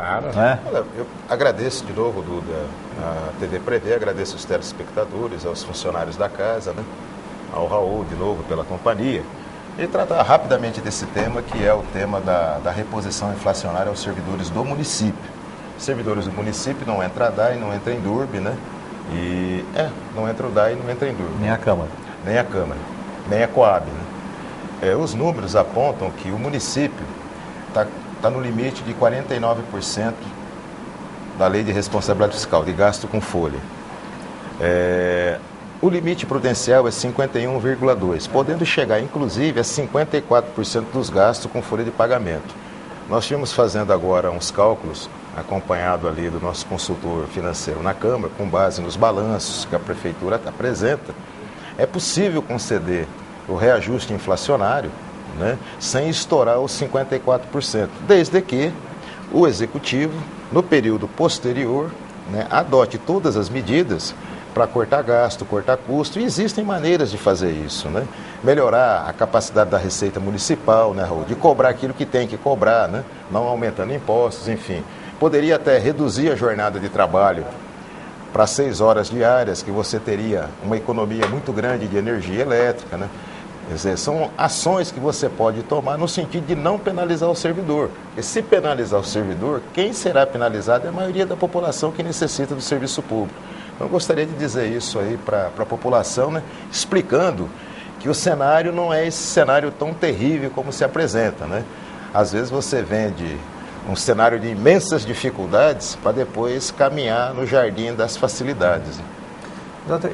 Claro. Né? Olha, eu agradeço de novo, Duda, a TV Prevê, agradeço os telespectadores, aos funcionários da casa, né? Ao Raul, de novo, pela companhia. E tratar rapidamente desse tema, que é o tema da reposição inflacionária aos servidores do município. Os servidores do município não entra a DAI, não entra em DURB, né? Não entra o DAI, não entra em DURB. Nem a Câmara. Nem a Câmara, nem a Coab, né? Os números apontam que o município está no limite de 49% da lei de responsabilidade fiscal, de gasto com folha. O limite prudencial é 51,2%, podendo chegar inclusive a 54% dos gastos com folha de pagamento. Nós estivemos fazendo agora uns cálculos, acompanhado ali do nosso consultor financeiro na Câmara, com base nos balanços que a Prefeitura apresenta. É possível conceder o reajuste inflacionário, né, sem estourar os 54%, desde que o Executivo, no período posterior, né, adote todas as medidas para cortar gasto, cortar custo, e existem maneiras de fazer isso, né? Melhorar a capacidade da Receita Municipal, né, Raul, de cobrar aquilo que tem que cobrar, né, não aumentando impostos, enfim. Poderia até reduzir a jornada de trabalho para 6 horas diárias, que você teria uma economia muito grande de energia elétrica, né? Quer dizer, são ações que você pode tomar no sentido de não penalizar o servidor. Porque se penalizar o servidor, quem será penalizado é a maioria da população que necessita do serviço público. Então, eu gostaria de dizer isso aí para a população, né? Explicando que o cenário não é esse cenário tão terrível como se apresenta, né? Às vezes você vende um cenário de imensas dificuldades para depois caminhar no jardim das facilidades.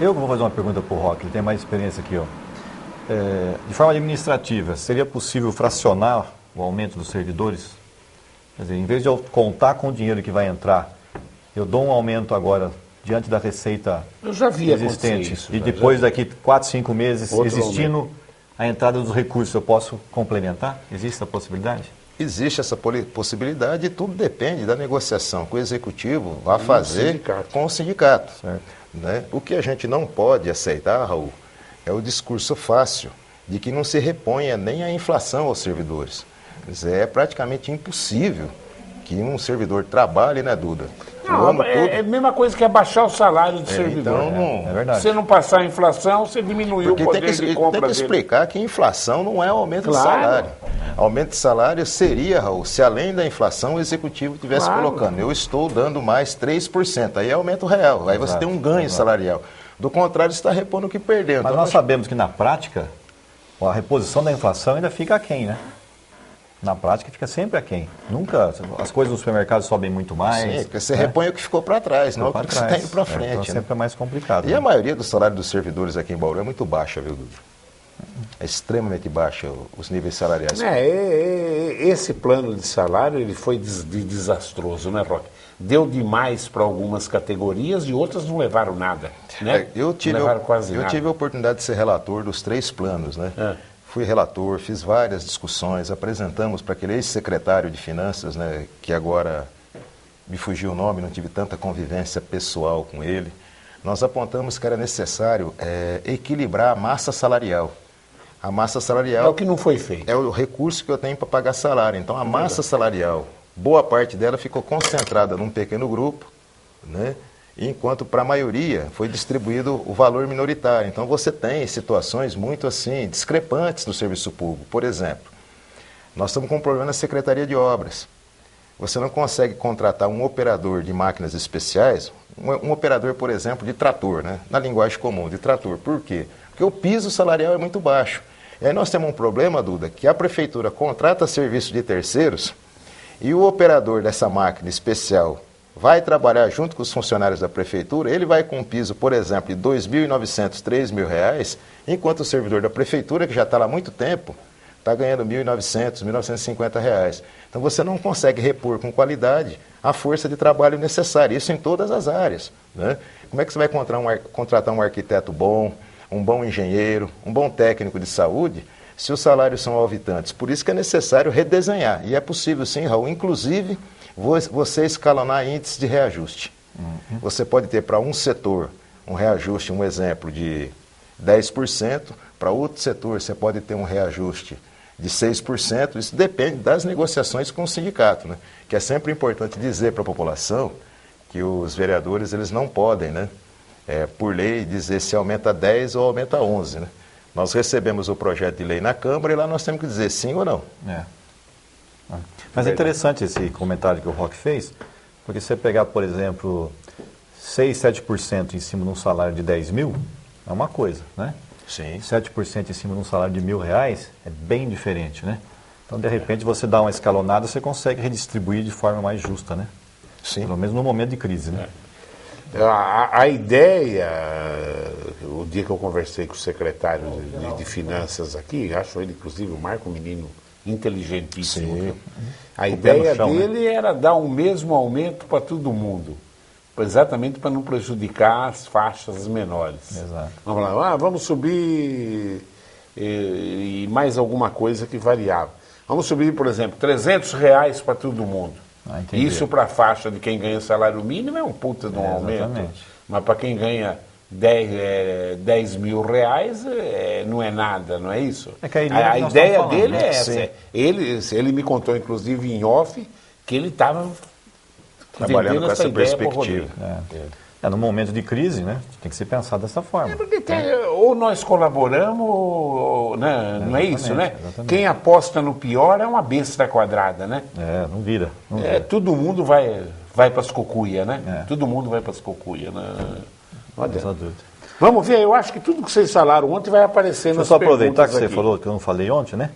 Eu vou fazer uma pergunta para o Roque, ele tem mais experiência aqui, ó. De forma administrativa, seria possível fracionar o aumento dos servidores? Quer dizer, em vez de eu contar com o dinheiro que vai entrar, eu dou um aumento agora diante da receita existente isso, e depois daqui 4, 5 meses, existindo a entrada dos recursos, eu posso complementar? Existe essa possibilidade? Existe essa possibilidade e tudo depende da negociação que o Executivo vai fazer com o sindicato. Certo. Né? O que a gente não pode aceitar, Raul, é o discurso fácil de que não se reponha nem a inflação aos servidores. Quer dizer, é praticamente impossível que um servidor trabalhe, né, Duda? Não, é a mesma coisa que abaixar o salário do servidor. Então, é verdade. Se você não passar a inflação, você diminuiu o poder de compra tem que explicar que inflação não é aumento de salário. Aumento de salário seria, Raul, se além da inflação o Executivo estivesse colocando, eu estou dando mais 3%, aí é aumento real, aí você tem um ganho salarial. Do contrário, você está repondo o que perdeu. Mas então, nós sabemos que na prática, a reposição da inflação ainda fica aquém, né? Na prática fica sempre aquém. Nunca, as coisas no supermercado sobem muito mais. Sim, porque você repõe o que ficou para trás, não o que está indo para frente. Então sempre é mais complicado. E a maioria do salário dos servidores aqui em Bauru é muito baixa, viu, Dudu? É extremamente baixa os níveis salariais. Esse plano de salário ele foi desastroso, né, Roque? Deu demais para algumas categorias e outras não levaram nada. Né? Eu tive a oportunidade de ser relator dos 3 planos, né? Fui relator, fiz várias discussões, apresentamos para aquele ex-secretário de Finanças, né, que agora me fugiu o nome, não tive tanta convivência pessoal com ele. Nós apontamos que era necessário equilibrar a massa salarial. A massa salarial... É o que não foi feito. É o recurso que eu tenho para pagar salário. Então, a massa salarial, boa parte dela ficou concentrada num pequeno grupo, né? Enquanto para a maioria foi distribuído o valor minoritário. Então você tem situações muito assim, discrepantes no serviço público. Por exemplo, nós estamos com um problema na Secretaria de Obras. Você não consegue contratar um operador de máquinas especiais, um operador, por exemplo, de trator, né? Na linguagem comum, de trator. Por quê? Porque o piso salarial é muito baixo. E aí nós temos um problema, Duda, que a prefeitura contrata serviço de terceiros e o operador dessa máquina especial vai trabalhar junto com os funcionários da prefeitura, ele vai com um piso, por exemplo, de R$ 2.900, R$ 3.000, enquanto o servidor da prefeitura, que já está lá há muito tempo, está ganhando R$ 1.900, R$ 1.950. Então você não consegue repor com qualidade a força de trabalho necessária, isso em todas as áreas. Né? Como é que você vai contratar um arquiteto bom, um bom engenheiro, um bom técnico de saúde, se os salários são alvitantes? Por isso que é necessário redesenhar, e é possível sim, Raul, inclusive você escalonar índices de reajuste. Você pode ter para um setor um reajuste, um exemplo, de 10%, para outro setor você pode ter um reajuste de 6%, isso depende das negociações com o sindicato, né? Que é sempre importante dizer para a população que os vereadores eles não podem, né, por lei, dizer se aumenta 10 ou aumenta 11. Né? Nós recebemos o projeto de lei na Câmara e lá nós temos que dizer sim ou não. Mas é interessante esse comentário que o Roque fez, porque se você pegar, por exemplo, 6, 7% em cima de um salário de 10 mil, é uma coisa, né? Sim. 7% em cima de um salário de R$1.000 é bem diferente, né? Então, de repente, você dá uma escalonada, você consegue redistribuir de forma mais justa, né? Sim. Pelo menos no momento de crise, né? A ideia, o dia que eu conversei com o secretário de Finanças aqui, acho ele, inclusive, o Marco, um menino inteligentíssimo. Sim. A ideia chão, dele era dar o mesmo aumento para todo mundo, exatamente para não prejudicar as faixas menores. Exato. Vamos lá, vamos subir e mais alguma coisa que variava. Vamos subir, por exemplo, R$300 para todo mundo. Isso para a faixa de quem ganha salário mínimo é um puta de um aumento. Exatamente. Mas para quem ganha 10 mil reais não é nada, não é isso? A ideia dele é essa. Ele me contou, inclusive, em off, que ele estava trabalhando com essa perspectiva. No momento de crise, né, tem que se pensar dessa forma. Ou nós colaboramos, ou, né, não é isso, né? Exatamente. Quem aposta no pior é uma besta quadrada, né? Não vira. Todo mundo vai para as cocuias, né? Todo mundo vai para as cocuias, né? Vamos ver, eu acho que tudo que vocês falaram ontem vai aparecer nas perguntas. Deixa eu só aproveitar que aqui. você falou, que eu não falei ontem, né?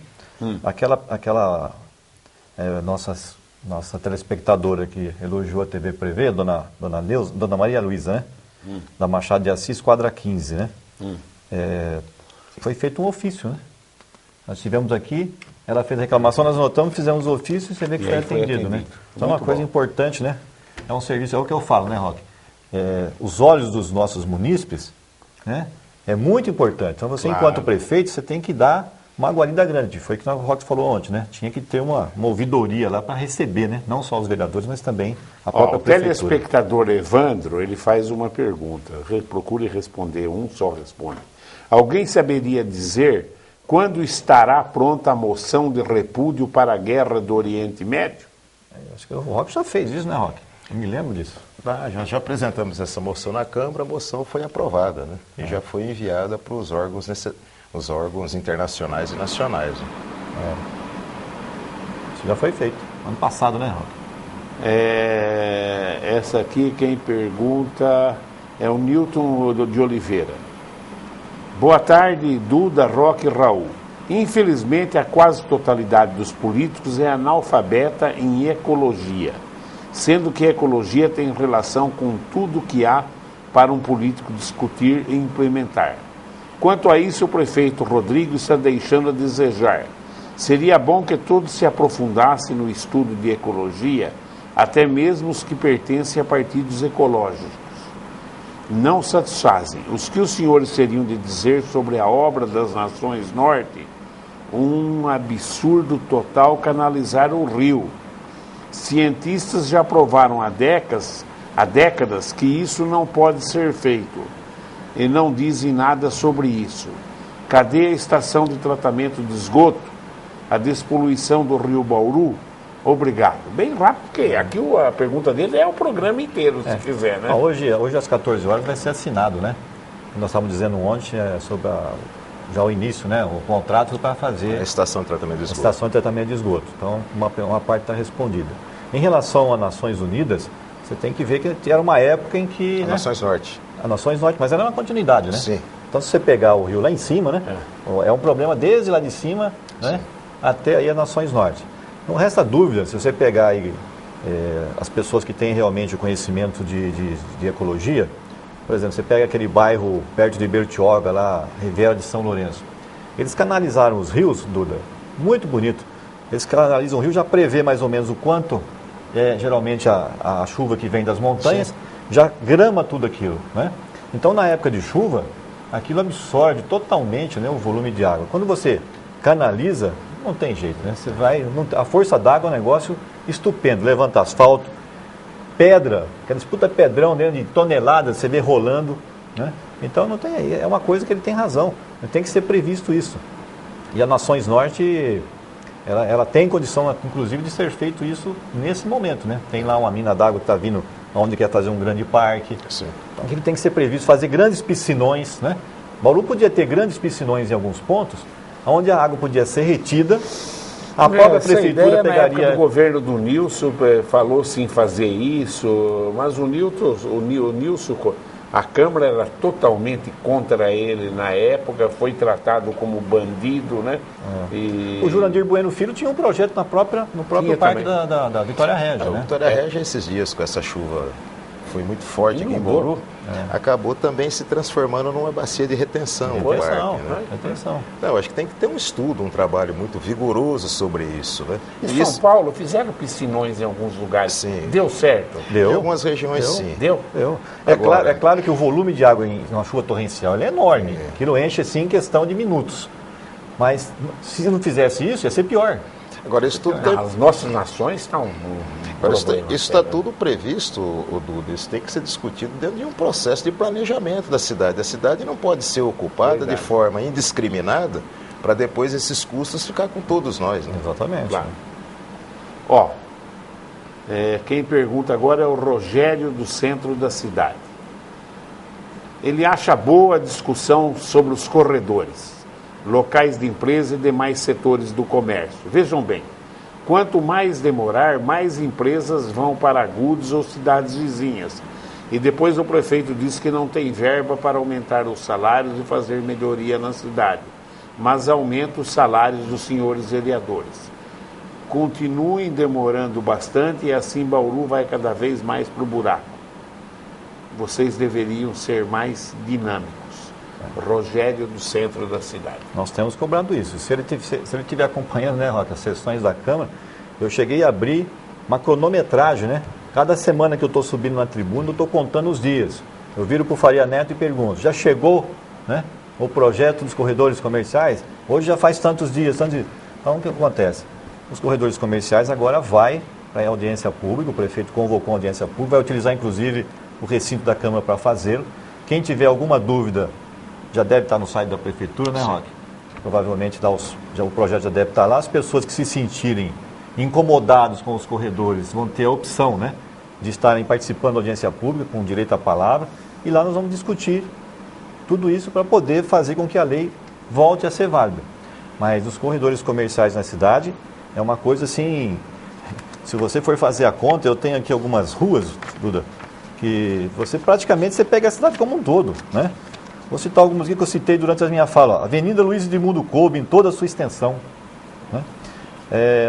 Aquela nossa telespectadora que elogiou a TV Prevê, dona Maria Luísa, né? Da Machado de Assis, quadra 15, né? Foi feito um ofício, né? Nós tivemos aqui, ela fez a reclamação, nós anotamos, fizemos o ofício e você vê que foi atendido, né? Então é uma coisa importante, né? É um serviço, é o que eu falo, né, Roque? Os olhos dos nossos munícipes, né? É muito importante. Então você, enquanto prefeito, você tem que dar uma guarida grande. Foi o que o Roque falou ontem, né? Tinha que ter uma ouvidoria lá para receber, né? Não só os vereadores, mas também a própria prefeitura. O telespectador Evandro, ele faz uma pergunta. Procure responder, um só responde. Alguém saberia dizer quando estará pronta a moção de repúdio para a guerra do Oriente Médio? Acho que o Roque já fez isso, né, Roque? Eu me lembro disso. Já apresentamos essa moção na Câmara, a moção foi aprovada, né? E já foi enviada para os órgãos internacionais e nacionais. Né? Isso já foi feito. Ano passado, né, Roque? Essa aqui, quem pergunta é o Newton de Oliveira. Boa tarde, Duda, Roque e Raul. Infelizmente, a quase totalidade dos políticos é analfabeta em ecologia, sendo que a ecologia tem relação com tudo que há para um político discutir e implementar. Quanto a isso, o prefeito Rodrigo está deixando a desejar. Seria bom que todos se aprofundassem no estudo de ecologia, até mesmo os que pertencem a partidos ecológicos. Não satisfazem. Os que os senhores teriam de dizer sobre a obra das Nações Norte? Um absurdo total canalizar o rio. Cientistas já provaram há décadas que isso não pode ser feito e não dizem nada sobre isso. Cadê a estação de tratamento de esgoto? A despoluição do rio Bauru? Obrigado. Bem rápido, porque aqui a pergunta dele é o programa inteiro, se quiser, né? Hoje às 14 horas vai ser assinado, né? Nós estávamos dizendo ontem sobre já o início, né? O contrato para fazer a estação de tratamento de esgoto. A estação de tratamento de esgoto. Então, uma parte está respondida. Em relação às Nações Unidas, você tem que ver que era uma época em que... Nações Norte. A Nações Norte, mas era uma continuidade, né? Sim. Então, se você pegar o rio lá em cima, né? É um problema desde lá de cima, né? Até aí as Nações Norte. Não resta dúvida, se você pegar aí as pessoas que têm realmente o conhecimento de ecologia, por exemplo, você pega aquele bairro perto de Bertioga, lá, Riviera de São Lourenço. Eles canalizaram os rios, Duda, muito bonito. Eles canalizam o rio, já prevê mais ou menos o quanto geralmente a chuva que vem das montanhas, sim, já grama tudo aquilo, né? Então, na época de chuva, aquilo absorve totalmente, né, o volume de água. Quando você canaliza, não tem jeito, né? Você vai, a força d'água é um negócio estupendo. Levanta asfalto, pedra, aquela disputa pedrão dentro de toneladas, você vê rolando, né? Então não tem, é uma coisa que ele tem razão, tem que ser previsto isso. E a Nações Norte, ela tem condição, inclusive, de ser feito isso nesse momento, né? Tem lá uma mina d'água que está vindo onde quer fazer um grande parque. Sim. Então, aquilo tem que ser previsto, fazer grandes piscinões, né? Bauru podia ter grandes piscinões em alguns pontos, onde a água podia ser retida, a própria prefeitura ideia, pegaria... Na época do governo do Nilson, falou-se em fazer isso, mas o Nilson, a Câmara era totalmente contra ele na época, foi tratado como bandido, né? O Jurandir Bueno Filho tinha um projeto no próprio parque da Vitória Régia, né? Vitória Régia, esses dias, com essa chuva, foi muito forte aqui em Bauru, acabou também se transformando numa bacia de retenção. Retenção. Não, acho que tem que ter um estudo, um trabalho muito vigoroso sobre isso, né? Em São Paulo, fizeram piscinões em alguns lugares. Sim. Deu certo? Em algumas regiões, sim. Deu? É claro que o volume de água em uma chuva torrencial ele é enorme. Aquilo enche assim em questão de minutos. Mas se não fizesse isso, ia ser pior. Agora, isso tudo As nossas nações estão... Isso está tudo previsto, Duda. Isso tem que ser discutido dentro de um processo de planejamento da cidade. A cidade não pode ser ocupada de forma indiscriminada para depois esses custos ficar com todos nós. Né? Exatamente. Claro. Ó, quem pergunta agora é o Rogério, do centro da cidade. Ele acha boa a discussão sobre os corredores, locais de empresa e demais setores do comércio. Vejam bem, quanto mais demorar, mais empresas vão para Agudos ou cidades vizinhas. E depois o prefeito diz que não tem verba para aumentar os salários e fazer melhoria na cidade, mas aumenta os salários dos senhores vereadores. Continuem demorando bastante e assim Bauru vai cada vez mais para o buraco. Vocês deveriam ser mais dinâmicos. Rogério, do centro da cidade. Nós temos cobrado isso. Se ele estiver acompanhando, né, Roca, as sessões da Câmara, eu cheguei a abrir uma cronometragem, né? Cada semana que eu estou subindo na tribuna, eu estou contando os dias. Eu viro para o Faria Neto e pergunto, já chegou, né, o projeto dos corredores comerciais? Hoje já faz tantos dias, tantos dias. Então, o que acontece? Os corredores comerciais agora vai para a audiência pública, o prefeito convocou a audiência pública, vai utilizar, inclusive, o recinto da Câmara para fazê-lo. Quem tiver alguma dúvida, já deve estar no site da Prefeitura, né, Roque? Provavelmente o projeto já deve estar lá. As pessoas que se sentirem incomodados com os corredores vão ter a opção, né, de estarem participando da audiência pública com direito à palavra. E lá nós vamos discutir tudo isso para poder fazer com que a lei volte a ser válida. Mas os corredores comerciais na cidade é uma coisa assim... Se você for fazer a conta, eu tenho aqui algumas ruas, Duda, que você pega a cidade como um todo, né? Vou citar algumas que eu citei durante a minha fala. Avenida Luiz Edmundo Couto, em toda a sua extensão. Né?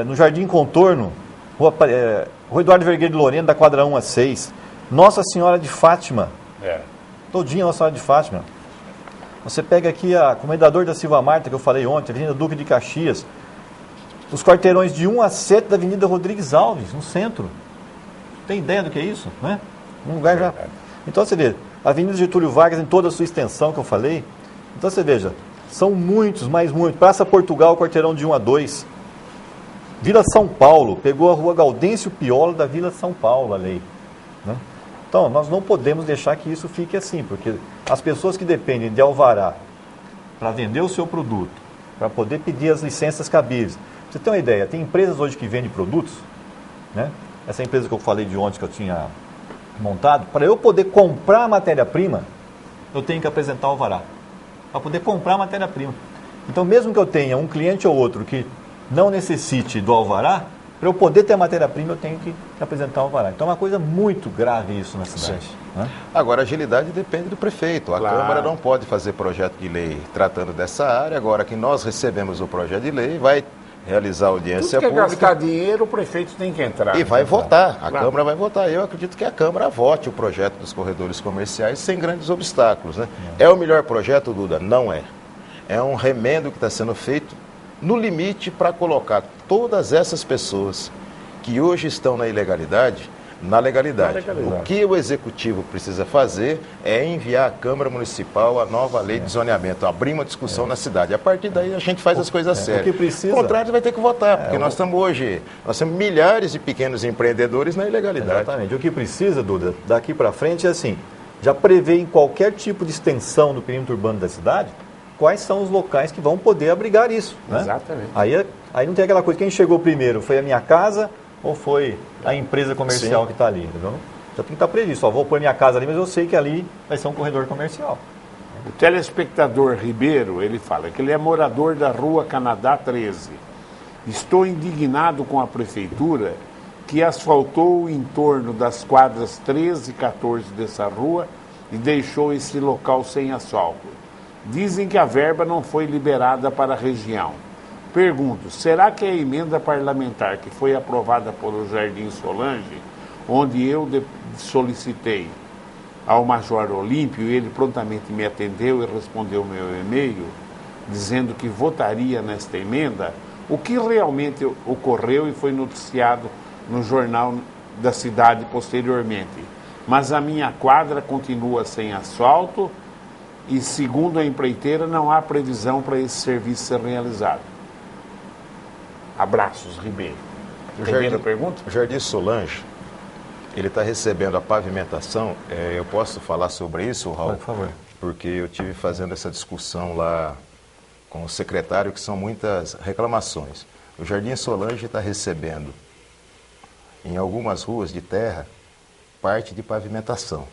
No Jardim Contorno, Rua Eduardo Vergueiro de Lorena, da quadra 1 a 6. Nossa Senhora de Fátima. Todinha Nossa Senhora de Fátima. Você pega aqui a Comendador da Silva Marta, que eu falei ontem, Avenida Duque de Caxias. Os quarteirões de 1 a 7 da Avenida Rodrigues Alves, no centro. Tem ideia do que é isso? Né? Um lugar já... Então você vê... Avenida Getúlio Vargas em toda a sua extensão que eu falei. Então você veja, são muitos, mais muitos. Praça Portugal, quarteirão de 1 a 2. Vila São Paulo, pegou a rua Gaudêncio Piola da Vila São Paulo, a lei. Né? Então, nós não podemos deixar que isso fique assim, porque as pessoas que dependem de alvará para vender o seu produto, para poder pedir as licenças cabíveis. Você tem uma ideia, tem empresas hoje que vendem produtos, né? Essa empresa que eu falei de ontem que eu tinha montado, para eu poder comprar a matéria-prima, eu tenho que apresentar o alvará. Para poder comprar a matéria-prima. Então, mesmo que eu tenha um cliente ou outro que não necessite do alvará, para eu poder ter a matéria-prima, eu tenho que apresentar o alvará. Então, é uma coisa muito grave isso na cidade. Né? Agora, a agilidade depende do prefeito. A Câmara não pode fazer projeto de lei tratando dessa área. Agora, que nós recebemos o projeto de lei, vai realizar audiência pública. Tudo que gastar dinheiro, o prefeito tem que entrar. E vai votar. A Câmara vai votar. Eu acredito que a Câmara vote o projeto dos corredores comerciais sem grandes obstáculos. Né? É o melhor projeto, Duda? Não é. É um remendo que está sendo feito no limite para colocar todas essas pessoas que hoje estão na ilegalidade, na legalidade. O que o Executivo precisa fazer é enviar à Câmara Municipal a nova lei de zoneamento, abrir uma discussão na cidade. A partir daí a gente faz as coisas sérias. O que precisa... O contrário vai ter que votar, porque nós temos milhares de pequenos empreendedores na ilegalidade. Exatamente. O que precisa, Duda, daqui para frente é assim, já prevê em qualquer tipo de extensão do perímetro urbano da cidade, quais são os locais que vão poder abrigar isso. Né? Exatamente. Aí não tem aquela coisa, quem chegou primeiro, foi a minha casa ou foi a empresa comercial que está ali, entendeu? Já tem que estar previsto, vou pôr minha casa ali, mas eu sei que ali vai ser um corredor comercial. O telespectador Ribeiro, ele fala que ele é morador da Rua Canadá 13. Estou indignado com a prefeitura que asfaltou o entorno das quadras 13 e 14 dessa rua e deixou esse local sem asfalto. Dizem que a verba não foi liberada para a região. Pergunto, será que a emenda parlamentar que foi aprovada pelo Jardim Solange, onde eu solicitei ao Major Olímpio, ele prontamente me atendeu e respondeu meu e-mail, dizendo que votaria nesta emenda, o que realmente ocorreu e foi noticiado no jornal da cidade posteriormente. Mas a minha quadra continua sem asfalto e, segundo a empreiteira, não há previsão para esse serviço ser realizado. Abraços, Ribeiro. Entenderam a pergunta? O Jardim Solange, ele está recebendo a pavimentação. Eu posso falar sobre isso, Raul? Por favor. Porque eu tive fazendo essa discussão lá com o secretário, que são muitas reclamações. O Jardim Solange está recebendo, em algumas ruas de terra, parte de pavimentação.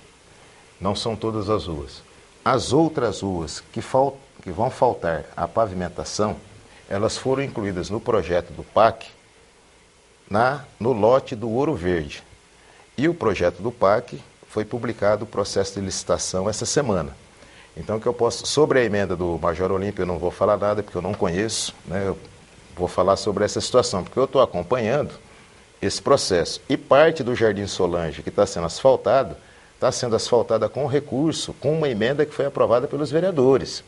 Não são todas as ruas. As outras ruas que vão faltar a pavimentação, elas foram incluídas no projeto do PAC, no lote do Ouro Verde. E o projeto do PAC foi publicado o processo de licitação essa semana. Então, que eu posso, sobre a emenda do Major Olímpio, eu não vou falar nada, porque eu não conheço, né? Eu vou falar sobre essa situação, porque eu estou acompanhando esse processo. E parte do Jardim Solange, que está sendo asfaltada com recurso, com uma emenda que foi aprovada pelos vereadores.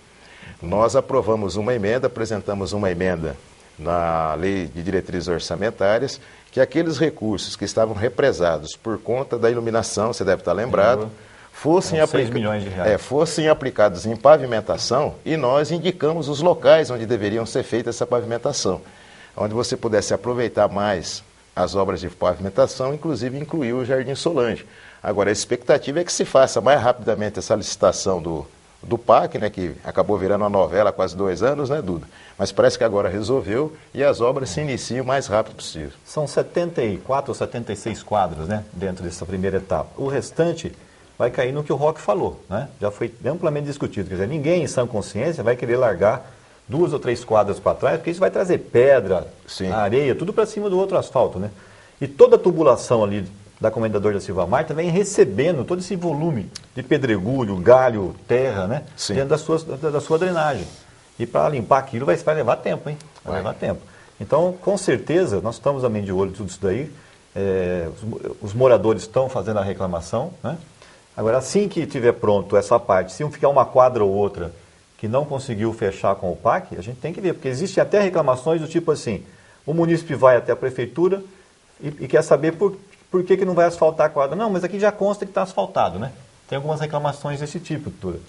Nós aprovamos uma emenda, apresentamos uma emenda na Lei de Diretrizes Orçamentárias, que aqueles recursos que estavam represados por conta da iluminação, você deve estar lembrado, fossem 6 milhões de reais. Fossem aplicados em pavimentação, e nós indicamos os locais onde deveriam ser feita essa pavimentação, onde você pudesse aproveitar mais as obras de pavimentação, inclusive incluiu o Jardim Solange. Agora, a expectativa é que se faça mais rapidamente essa licitação do PAC, né, que acabou virando uma novela há quase 2 anos, né, Duda? Mas parece que agora resolveu e as obras se iniciam o mais rápido possível. São 74 ou 76 quadras, né, dentro dessa primeira etapa. O restante vai cair no que o Roque falou, né? Já foi amplamente discutido. Quer dizer, ninguém em sã consciência vai querer largar 2 ou 3 quadras para trás, porque isso vai trazer pedra, areia, tudo para cima do outro asfalto, né? E toda a tubulação ali da Comendador da Silva Marta vem recebendo todo esse volume de pedregulho, galho, terra, né? Sim. Dentro da sua drenagem. E para limpar aquilo vai levar tempo, hein? Vai levar tempo. Então, com certeza, nós estamos também de olho em tudo isso daí. Os moradores estão fazendo a reclamação, né? Agora, assim que tiver pronto essa parte, se ficar uma quadra ou outra que não conseguiu fechar com o PAC, a gente tem que ver, porque existem até reclamações do tipo assim, o munícipe vai até a prefeitura e quer saber por que não vai asfaltar a quadra. Não, mas aqui já consta que está asfaltado, né? Tem algumas reclamações desse tipo, Tuda.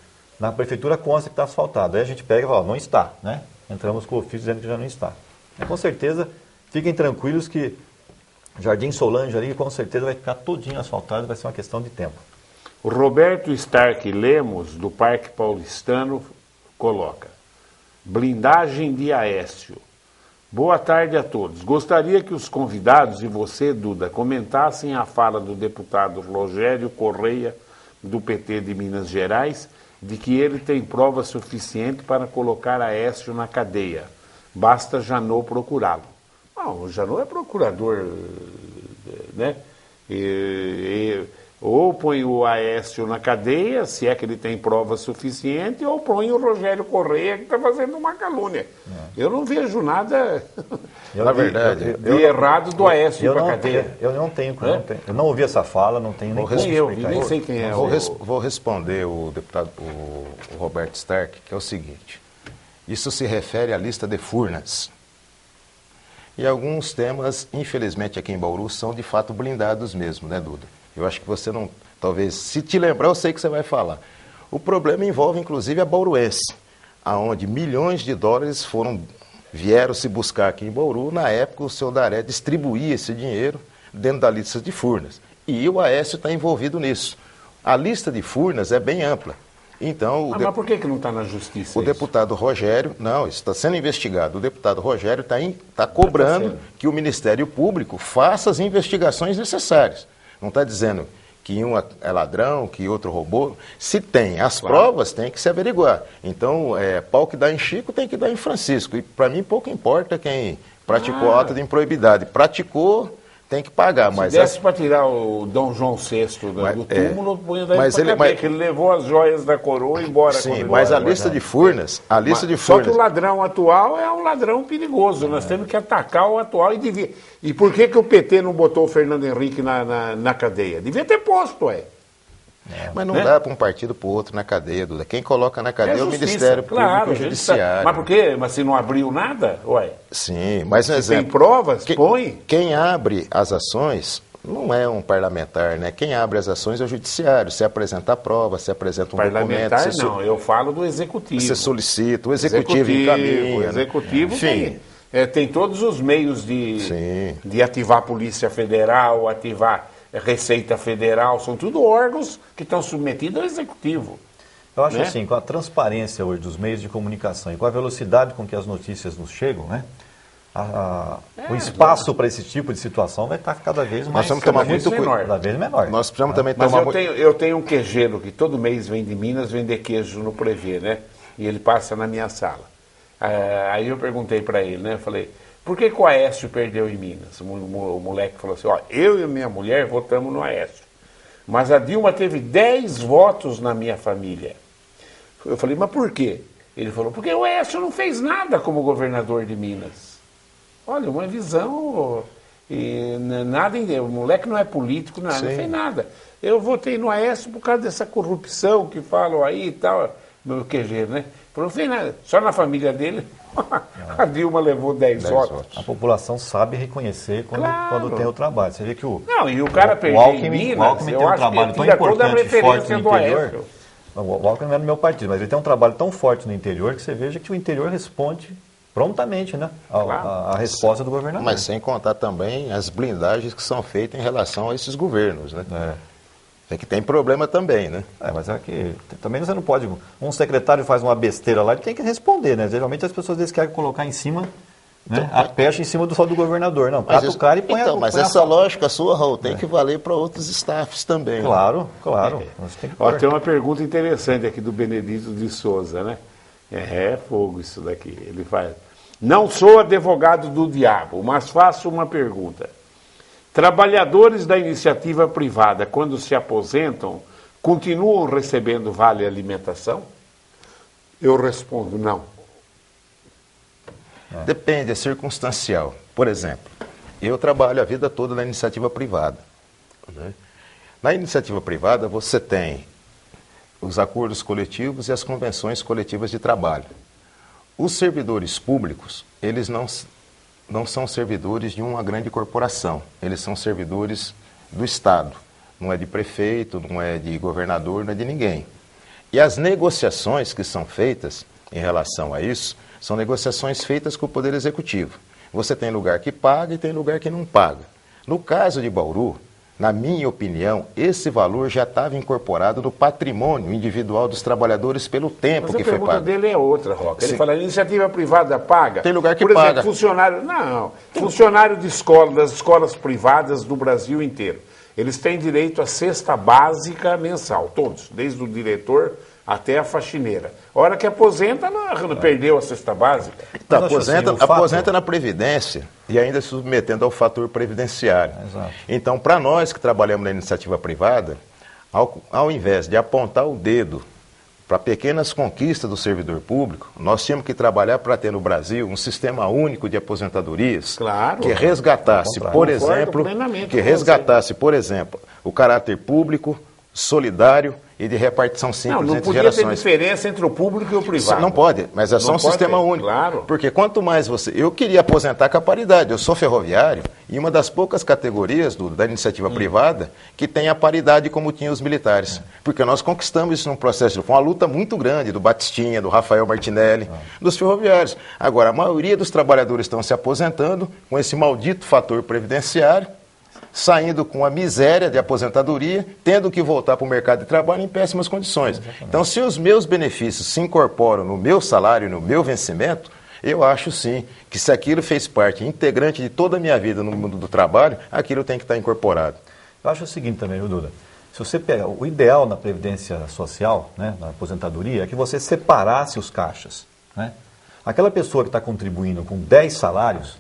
Na prefeitura consta que está asfaltado. Aí a gente pega e fala, não está, né? Entramos com o ofício dizendo que já não está. E, com certeza, fiquem tranquilos que Jardim Solange ali, com certeza, vai ficar todinho asfaltado, vai ser uma questão de tempo. O Roberto Stark Lemos, do Parque Paulistano, coloca: blindagem de Aécio. Boa tarde a todos. Gostaria que os convidados e você, Duda, comentassem a fala do deputado Rogério Correia, do PT de Minas Gerais, de que ele tem prova suficiente para colocar Aécio na cadeia. Basta Janot procurá-lo. O Janot é procurador, né? Ou põe o Aécio na cadeia, se é que ele tem prova suficiente, ou põe o Rogério Correia, que está fazendo uma calúnia. Eu não vejo nada, na verdade, de errado do Aécio ir para a cadeia. Eu não ouvi essa fala, não tenho nem como explicar. Nem sei quem é. Vou responder o deputado o Roberto Stark, que é o seguinte: isso se refere à lista de Furnas. E alguns temas, infelizmente, aqui em Bauru, são de fato blindados mesmo, né, Duda? Eu acho que você não... Talvez, se te lembrar, eu sei que você vai falar. O problema envolve, inclusive, a bauruense, aonde milhões de dólares vieram se buscar aqui em Bauru. Na época, o seu Daré distribuía esse dinheiro dentro da lista de Furnas. E o Aécio está envolvido nisso. A lista de Furnas é bem ampla. Então, mas por que não está na justiça o deputado Rogério, não, isso está sendo investigado. O deputado Rogério está cobrando que o Ministério Público faça as investigações necessárias. Não está dizendo que um é ladrão, que outro roubou. Se tem as provas, tem que se averiguar. Então, pau que dá em Chico tem que dar em Francisco. E para mim pouco importa quem praticou ato de improbidade. Praticou, tem que pagar. Se desse para tirar o Dom João VI do túmulo, punha daí para cadeia, que ele levou as joias da coroa embora. Sim, mas a lista de Furnas... Só que o ladrão atual é um ladrão perigoso. Nós temos que atacar o atual e devia... E por que o PT não botou o Fernando Henrique na cadeia? Devia ter posto, Mas não dá para um partido para o outro na cadeia, Duda. Quem coloca na cadeia é o Ministério Público e o Judiciário. Mas por quê? Mas se não abriu nada, Sim, mas um exemplo. Tem provas, põe. Quem abre as ações não é um parlamentar, né? Quem abre as ações é o Judiciário. Você apresenta a prova, você apresenta um documento. Parlamentar não, eu falo do Executivo. Você solicita, o Executivo encaminha. O Executivo tem todos os meios de ativar a Polícia Federal, ativar Receita Federal, são tudo órgãos que estão submetidos ao Executivo. Eu acho assim, com a transparência hoje dos meios de comunicação e com a velocidade com que as notícias nos chegam, né? O espaço para esse tipo de situação vai estar cada vez mais menor. Cada vez menor. Nós precisamos também tomar eu tenho um queijeiro que todo mês vem de Minas vender queijo no Prevê, né? E ele passa na minha sala. Aí eu perguntei para ele, né? Eu falei, por que o Aécio perdeu em Minas? O moleque falou assim, eu e minha mulher votamos no Aécio, mas a Dilma teve 10 votos na minha família. Eu falei, mas por quê? Ele falou, porque o Aécio não fez nada como governador de Minas. Olha, uma visão, e nada, o moleque não é político, não fez nada. Eu votei no Aécio por causa dessa corrupção que falam aí e tal, meu queijeiro, né? Falou, não fez nada, só na família dele. A Dilma levou 10 votos. A população sabe reconhecer quando tem o trabalho. Você vê que e o cara perdeu em Minas, o Alckmin tem um trabalho tão importante e forte no interior. O Alckmin não é do meu partido, mas ele tem um trabalho tão forte no interior que você veja que o interior responde prontamente, né, a resposta do governador. Mas sem contar também as blindagens que são feitas em relação a esses governos, né? É que tem problema também, né? Mas é que também você não pode... Um secretário faz uma besteira lá, ele tem que responder, né? Geralmente as pessoas às vezes querem colocar em cima, né? A pecha em cima só do governador. Não, cata o cara e põe mas essa lógica sua, Raul, tem que valer para outros staffs também. Claro. Tem uma pergunta interessante aqui do Benedito de Souza, né? É fogo isso daqui. Ele faz... Não sou advogado do diabo, mas faço uma pergunta. Trabalhadores da iniciativa privada, quando se aposentam, continuam recebendo vale alimentação? Eu respondo, não. Depende, é circunstancial. Por exemplo, eu trabalho a vida toda na iniciativa privada. Na iniciativa privada, você tem os acordos coletivos e as convenções coletivas de trabalho. Os servidores públicos, eles não são servidores de uma grande corporação, eles são servidores do Estado, não é de prefeito, não é de governador, não é de ninguém. E as negociações que são feitas em relação a isso, são negociações feitas com o Poder Executivo. Você tem lugar que paga e tem lugar que não paga. No caso de Bauru, na minha opinião, esse valor já estava incorporado no patrimônio individual dos trabalhadores pelo tempo que foi pago. Mas a pergunta dele é outra, Roca. Ele fala, a iniciativa privada paga. Tem lugar que paga. Por exemplo, funcionário de escola, das escolas privadas do Brasil inteiro. Eles têm direito à cesta básica mensal, todos, desde o diretor até a faxineira. A hora que aposenta, não perdeu a cesta básica. Então, aposenta na Previdência e ainda se submetendo ao fator previdenciário. Exato. Então, para nós que trabalhamos na iniciativa privada, ao invés de apontar o dedo para pequenas conquistas do servidor público, nós tínhamos que trabalhar para ter no Brasil um sistema único de aposentadorias que resgatasse, por exemplo, o caráter público, solidário e de repartição simples entre gerações. Não podia ter diferença entre o público e o privado. Não pode, mas é só um sistema único. Claro. Porque quanto mais você... Eu queria aposentar com a paridade, eu sou ferroviário e uma das poucas categorias da iniciativa privada que tem a paridade como tinha os militares. Porque nós conquistamos isso num processo, foi uma luta muito grande do Batistinha, do Rafael Martinelli, dos ferroviários. Agora, a maioria dos trabalhadores estão se aposentando com esse maldito fator previdenciário saindo com a miséria de aposentadoria, tendo que voltar para o mercado de trabalho em péssimas condições. Exatamente. Então, se os meus benefícios se incorporam no meu salário, no meu vencimento, eu acho sim que se aquilo fez parte integrante de toda a minha vida no mundo do trabalho, aquilo tem que estar incorporado. Eu acho o seguinte também, Duda. Se você pegar o ideal na Previdência Social, né, na aposentadoria, é que você separasse os caixas. Né? Aquela pessoa que está contribuindo com 10 salários,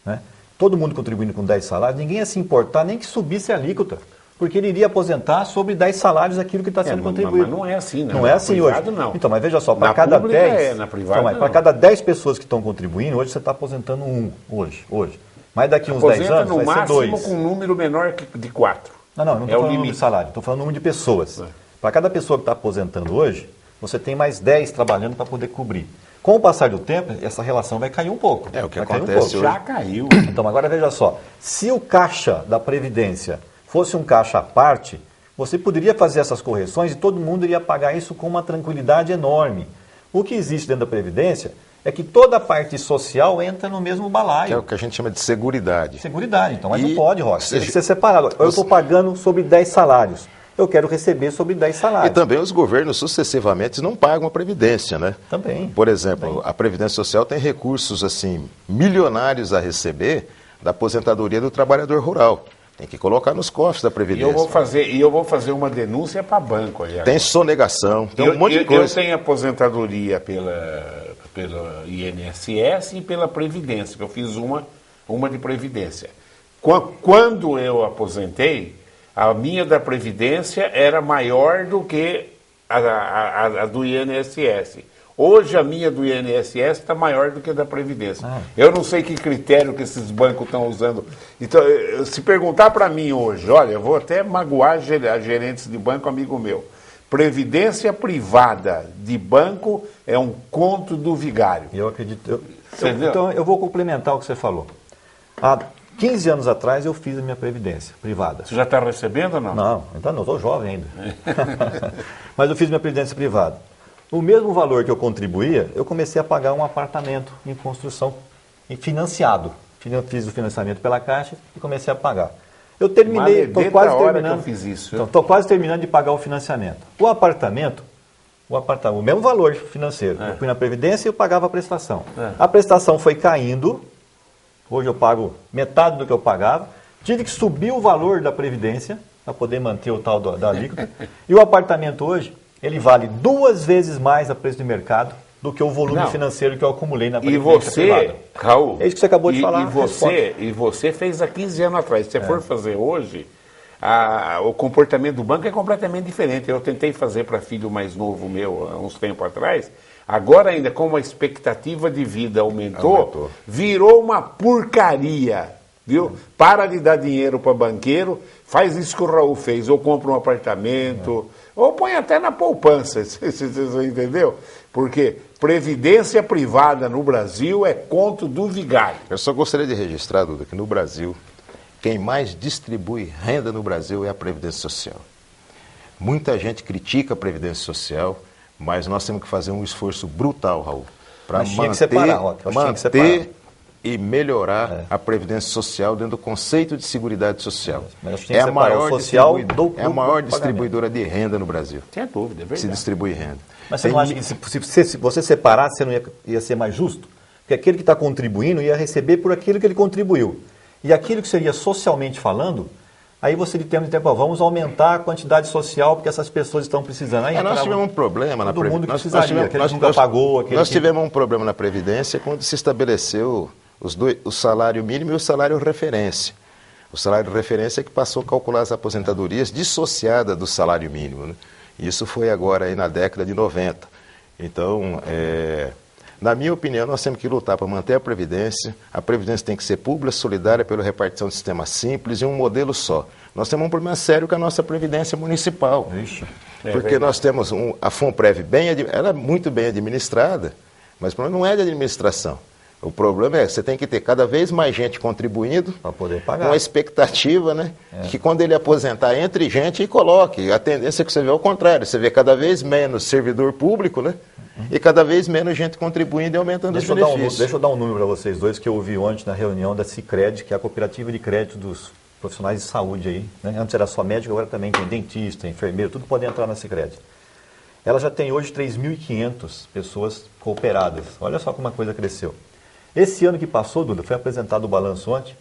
né, todo mundo contribuindo com 10 salários, ninguém ia se importar nem que subisse a alíquota, porque ele iria aposentar sobre 10 salários aquilo que está sendo contribuído. Mas não é assim, né? Não é assim hoje. Não. Então, mas veja só, para na cada pública 10. na privada então, para cada 10 pessoas que estão contribuindo, hoje você está aposentando um. Hoje. Mas daqui uns 10 anos no vai ser 2. máximo com um número menor de 4. Não estou falando número de salário, estou falando número de pessoas. Para cada pessoa que está aposentando hoje, você tem mais 10 trabalhando para poder cobrir. Com o passar do tempo, essa relação vai cair um pouco. É o que vai acontece hoje. Já caiu. Então, agora veja só, se o caixa da Previdência fosse um caixa à parte, você poderia fazer essas correções e todo mundo iria pagar isso com uma tranquilidade enorme. O que existe dentro da Previdência é que toda a parte social entra no mesmo balaio. Que é o que a gente chama de seguridade. Seguridade, então, mas não pode, Roque. Tem que ser separado. Eu estou pagando sobre 10 salários. Eu quero receber sobre 10 salários. E também os governos sucessivamente não pagam a Previdência, né? Também. Por exemplo, a Previdência Social tem recursos assim milionários a receber da aposentadoria do trabalhador rural. Tem que colocar nos cofres da Previdência. E eu vou fazer uma denúncia para banco aí. Tem sonegação, tem um monte de coisa. Eu tenho aposentadoria pela INSS e pela Previdência, que eu fiz uma de Previdência. Quando eu aposentei, a minha da Previdência era maior do que a do INSS. Hoje a minha do INSS está maior do que a da Previdência. Eu não sei que critério que esses bancos estão usando. Então, se perguntar para mim hoje, olha, eu vou até magoar gerentes de banco, amigo meu. Previdência privada de banco é um conto do vigário. Eu acredito. Então, eu vou complementar o que você falou. Há 15 anos atrás eu fiz a minha Previdência privada. Você já está recebendo ou não? Não, então não, estou jovem ainda. Mas eu fiz minha Previdência privada. O mesmo valor que eu contribuía, eu comecei a pagar um apartamento em construção, financiado. Fiz o financiamento pela Caixa e comecei a pagar. Eu terminei, estou quase terminando. Que eu fiz isso. Então, estou quase terminando de pagar o financiamento. O mesmo valor financeiro. Eu fui na Previdência e eu pagava a prestação. A prestação foi caindo. Hoje eu pago metade do que eu pagava. Tive que subir o valor da Previdência para poder manter o tal da alíquota. E o apartamento hoje, ele vale 2 vezes mais a preço de mercado do que o volume financeiro que eu acumulei na Previdência privada. Raul, é isso que você acabou de falar. E você fez há 15 anos atrás. Se você for fazer hoje, o comportamento do banco é completamente diferente. Eu tentei fazer para filho mais novo meu há uns tempos atrás. Agora ainda, como a expectativa de vida aumentou, virou uma porcaria. Viu? Para de dar dinheiro para banqueiro, faz isso que o Raul fez, ou compra um apartamento, ou põe até na poupança, você entendeu? Porque previdência privada no Brasil é conto do vigário. Eu só gostaria de registrar, Duda, que no Brasil, quem mais distribui renda no Brasil é a Previdência Social. Muita gente critica a Previdência Social, mas nós temos que fazer um esforço brutal, Raul, para manter e melhorar a Previdência Social dentro do conceito de Seguridade Social. É a maior distribuidora de renda no Brasil. Sem dúvida, é verdade. Se distribui renda. Mas você não acha que se você separasse, você não ia ser mais justo? Porque aquele que está contribuindo ia receber por aquilo que ele contribuiu. E aquilo que seria socialmente falando, aí você de tempo em tempo, vamos aumentar a quantidade social porque essas pessoas estão precisando. Aí nós tivemos um problema na Previdência. Nós tivemos um problema na Previdência quando se estabeleceu o salário mínimo e o salário referência. O salário referência é que passou a calcular as aposentadorias dissociadas do salário mínimo. Né? Isso foi agora aí na década de 90. Então, na minha opinião, nós temos que lutar para manter a Previdência. A Previdência tem que ser pública, solidária, pela repartição de sistema simples e um modelo só. Nós temos um problema sério com a nossa Previdência municipal. Porque nós temos a FUNPREV ela é muito bem administrada, mas o problema não é de administração. O problema é que você tem que ter cada vez mais gente contribuindo para poder pagar. Com a expectativa, né? Que quando ele aposentar, entre gente e coloque. A tendência é que você vê ao contrário. Você vê cada vez menos servidor público, né? E cada vez menos gente contribuindo e aumentando os benefícios. Deixa eu dar um número para vocês dois que eu ouvi ontem na reunião da Sicredi, que é a cooperativa de crédito profissionais de saúde aí, né? Antes era só médico, agora também tem dentista, enfermeiro, tudo pode entrar na Sicredi. Ela já tem hoje 3.500 pessoas cooperadas. Olha só como a coisa cresceu. Esse ano que passou, Duda, foi apresentado o balanço ontem,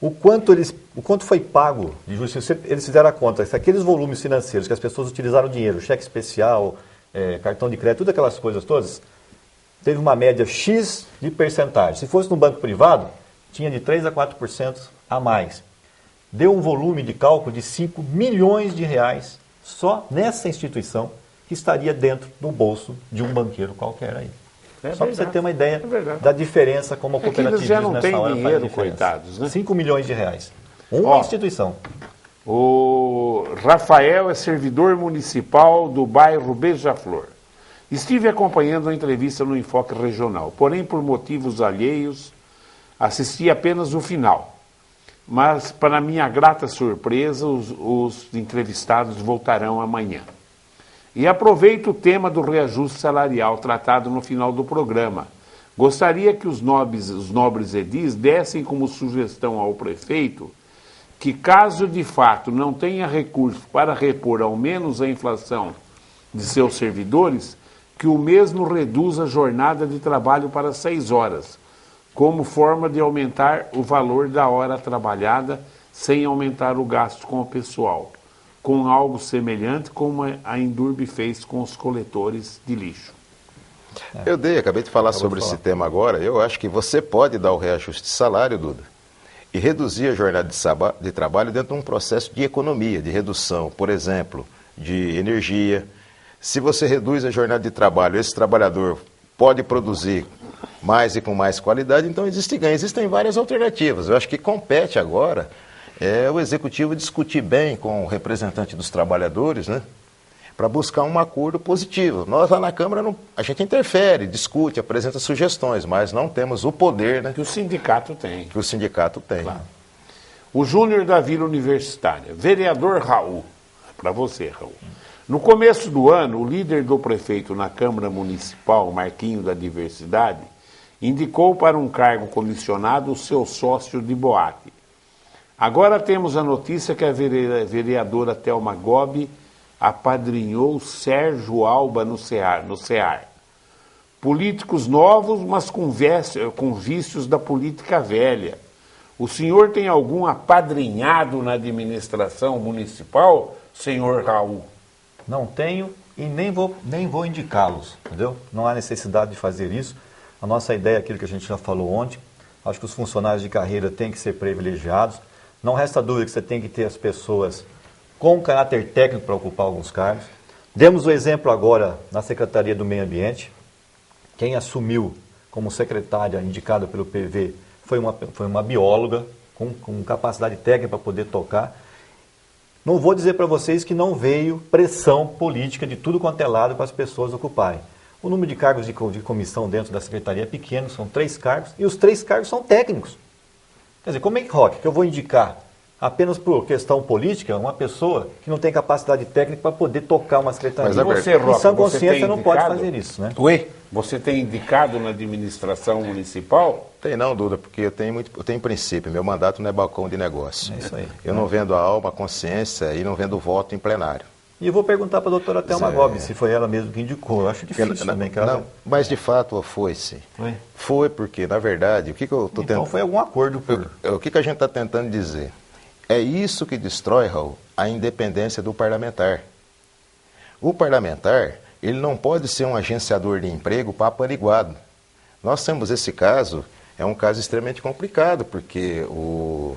o quanto foi pago de justiça, eles fizeram a conta, se aqueles volumes financeiros que as pessoas utilizaram dinheiro, cheque especial, cartão de crédito, todas aquelas coisas todas, teve uma média X de percentagem. Se fosse no banco privado, tinha de 3% a 4% a mais. Deu um volume de cálculo de 5 milhões de reais só nessa instituição que estaria dentro do bolso de um banqueiro qualquer aí. Só para você ter uma ideia da diferença como a cooperativismo já não nessa tem hora dinheiro, faz diferença. coitados, né? 5 milhões de reais. Uma instituição. O Rafael é servidor municipal do bairro Beija-Flor. Estive acompanhando a entrevista no Enfoque Regional, porém por motivos alheios assisti apenas o final. Mas para minha grata surpresa, os entrevistados voltarão amanhã. E aproveito o tema do reajuste salarial tratado no final do programa. Gostaria que os nobres edis dessem como sugestão ao prefeito que, caso de fato não tenha recurso para repor ao menos a inflação de seus servidores, que o mesmo reduza a jornada de trabalho para 6 horas, como forma de aumentar o valor da hora trabalhada sem aumentar o gasto com o pessoal, com algo semelhante como a Indurb fez com os coletores de lixo. Acabei de falar sobre esse tema agora. Eu acho que você pode dar o reajuste de salário, Duda, e reduzir a jornada de trabalho dentro de um processo de economia, de redução, por exemplo, de energia. Se você reduz a jornada de trabalho, esse trabalhador pode produzir mais e com mais qualidade, então existe ganho. Existem várias alternativas. Eu acho que compete agora o executivo discutir bem com o representante dos trabalhadores, né, para buscar um acordo positivo. Nós lá na Câmara, a gente interfere, discute, apresenta sugestões, mas não temos o poder, né, Que o sindicato tem. que o sindicato tem. Claro. O Júnior da Vila Universitária, vereador Raul, para você, Raul. No começo do ano, o líder do prefeito na Câmara Municipal, Marquinho da Diversidade, indicou para um cargo comissionado o seu sócio de boate. Agora temos a notícia que a vereadora Thelma Gobi apadrinhou Sérgio Alba no CEAR. Políticos novos, mas com vícios da política velha. O senhor tem algum apadrinhado na administração municipal, senhor Raul? Não tenho e nem vou indicá-los, entendeu? Não há necessidade de fazer isso. A nossa ideia é aquilo que a gente já falou ontem. Acho que os funcionários de carreira têm que ser privilegiados. Não resta dúvida que você tem que ter as pessoas com caráter técnico para ocupar alguns cargos. Demos o exemplo agora na Secretaria do Meio Ambiente. Quem assumiu como secretária indicada pelo PV foi uma bióloga com capacidade técnica para poder tocar. Não vou dizer para vocês que não veio pressão política de tudo quanto é lado para as pessoas ocuparem. O número de cargos de comissão dentro da secretaria é pequeno, são 3 cargos, e os 3 cargos são técnicos. Quer dizer, como é que eu vou indicar apenas por questão política uma pessoa que não tem capacidade técnica para poder tocar uma secretaria? Mas você, Roque, em sã você consciência tem não pode indicado? fazer isso, né? Oi? Você tem indicado na administração municipal? Tem não, Duda, porque eu tenho princípio. Meu mandato não é balcão de negócio. É isso aí. Eu não vendo a alma, a consciência e não vendo voto em plenário. E eu vou perguntar para a doutora Thelma Gobi se foi ela mesma que indicou. Eu acho difícil também. Que ela... Não, mas de fato foi-se. Foi porque, na verdade, o que eu estou tentando... Então foi algum acordo O que a gente está tentando dizer? É isso que destrói, Raul, a independência do parlamentar. O parlamentar, ele não pode ser um agenciador de emprego papariguado. Nós temos esse caso, é um caso extremamente complicado, porque o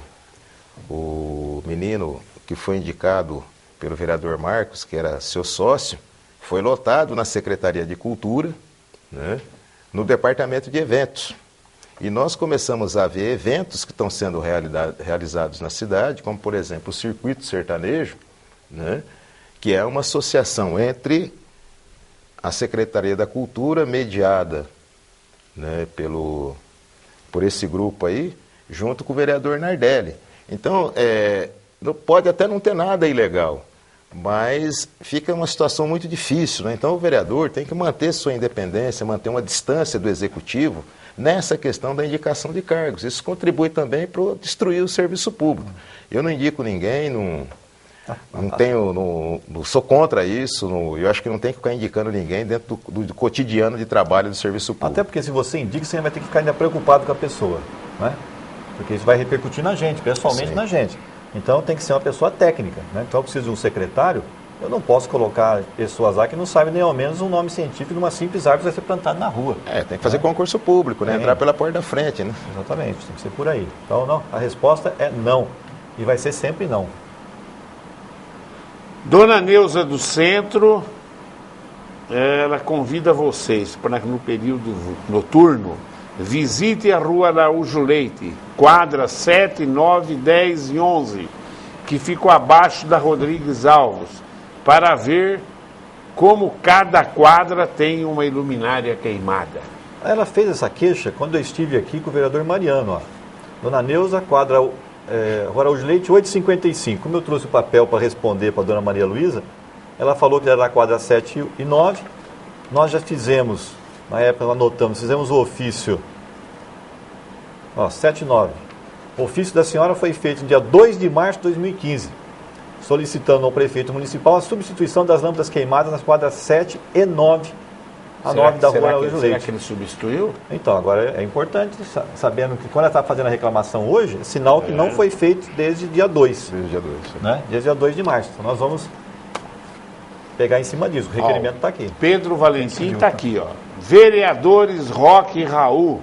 menino que foi indicado pelo vereador Marcos, que era seu sócio, foi lotado na Secretaria de Cultura, né, no departamento de eventos. E nós começamos a ver eventos que estão sendo realizados na cidade, como, por exemplo, o Circuito Sertanejo, né, que é uma associação entre a Secretaria da Cultura, mediada, né, por esse grupo aí, junto com o vereador Nardelli. Então, pode até não ter nada ilegal, mas fica uma situação muito difícil, né? Então, o vereador tem que manter sua independência, manter uma distância do executivo, nessa questão da indicação de cargos. Isso contribui também para destruir o serviço público. Eu não indico ninguém, não sou contra isso, eu acho que não tem que ficar indicando ninguém dentro do cotidiano de trabalho do serviço público. Até porque se você indica, você vai ter que ficar ainda preocupado com a pessoa, né? Porque isso vai repercutir na gente, pessoalmente. Sim. Na gente. Então tem que ser uma pessoa técnica, né? Então eu preciso de um secretário, eu não posso colocar pessoas lá que não sabem nem ao menos um nome científico de uma simples árvore que vai ser plantada na rua. Tem que fazer concurso público, né? Entrar pela porta da frente, né? Exatamente, tem que ser por aí. Então não, a resposta é não. E vai ser sempre não. Dona Neuza do Centro, ela convida vocês para no período noturno, visite a Rua Araújo Leite, quadras 7, 9, 10 e 11, que ficam abaixo da Rodrigues Alves, para ver como cada quadra tem uma iluminária queimada. Ela fez essa queixa quando eu estive aqui com o vereador Mariano. Ó. Dona Neuza, quadra Rua Araújo Leite, 8h55. Como eu trouxe o papel para responder para a dona Maria Luísa, ela falou que era a quadra 7 e 9. Nós já fizemos, na época nós anotamos, fizemos o ofício 7 e 9. O ofício da senhora foi feito no dia 2 de março de 2015, solicitando ao prefeito municipal a substituição das lâmpadas queimadas nas quadras 7 e 9, a 9 da Rua Araújo Leite. Será que ele substituiu? Então, agora é importante, sabendo que quando ela está fazendo a reclamação hoje, é sinal que não foi feito desde dia 2. Desde dia 2. Né? Desde dia 2 de março. Então, nós vamos pegar em cima disso. O requerimento está aqui. Pedro Valentim está aqui, ó. Vereadores Roque e Raul,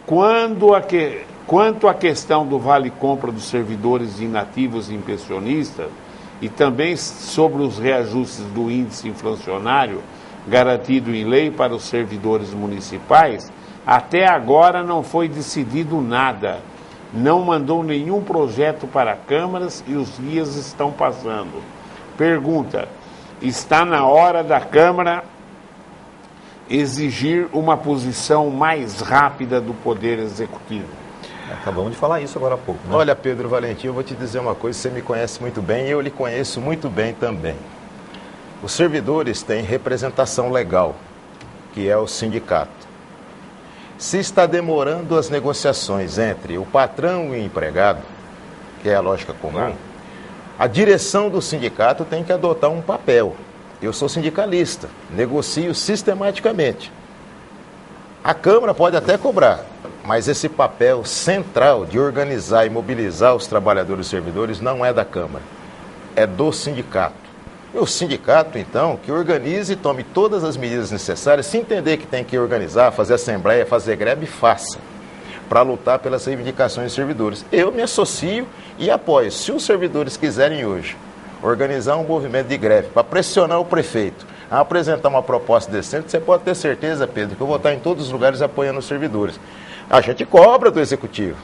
quanto à questão do vale-compra dos servidores inativos e pensionistas e também sobre os reajustes do índice inflacionário garantido em lei para os servidores municipais, até agora não foi decidido nada. Não mandou nenhum projeto para câmaras e os dias estão passando. Pergunta: está na hora da Câmara exigir uma posição mais rápida do Poder Executivo? Acabamos de falar isso agora há pouco, né? Olha, Pedro Valentim, eu vou te dizer uma coisa, você me conhece muito bem e eu lhe conheço muito bem também. Os servidores têm representação legal, que é o sindicato. Se está demorando as negociações entre o patrão e o empregado, que é a lógica comum, a direção do sindicato tem que adotar um papel. Eu sou sindicalista, negocio sistematicamente. A Câmara pode até cobrar, mas esse papel central de organizar e mobilizar os trabalhadores e servidores não é da Câmara, é do sindicato. E o sindicato, então, que organize e tome todas as medidas necessárias, se entender que tem que organizar, fazer assembleia, fazer greve, faça, para lutar pelas reivindicações dos servidores. Eu me associo e apoio. Se os servidores quiserem hoje organizar um movimento de greve para pressionar o prefeito a apresentar uma proposta decente, você pode ter certeza, Pedro, que eu vou estar em todos os lugares apoiando os servidores. A gente cobra do Executivo,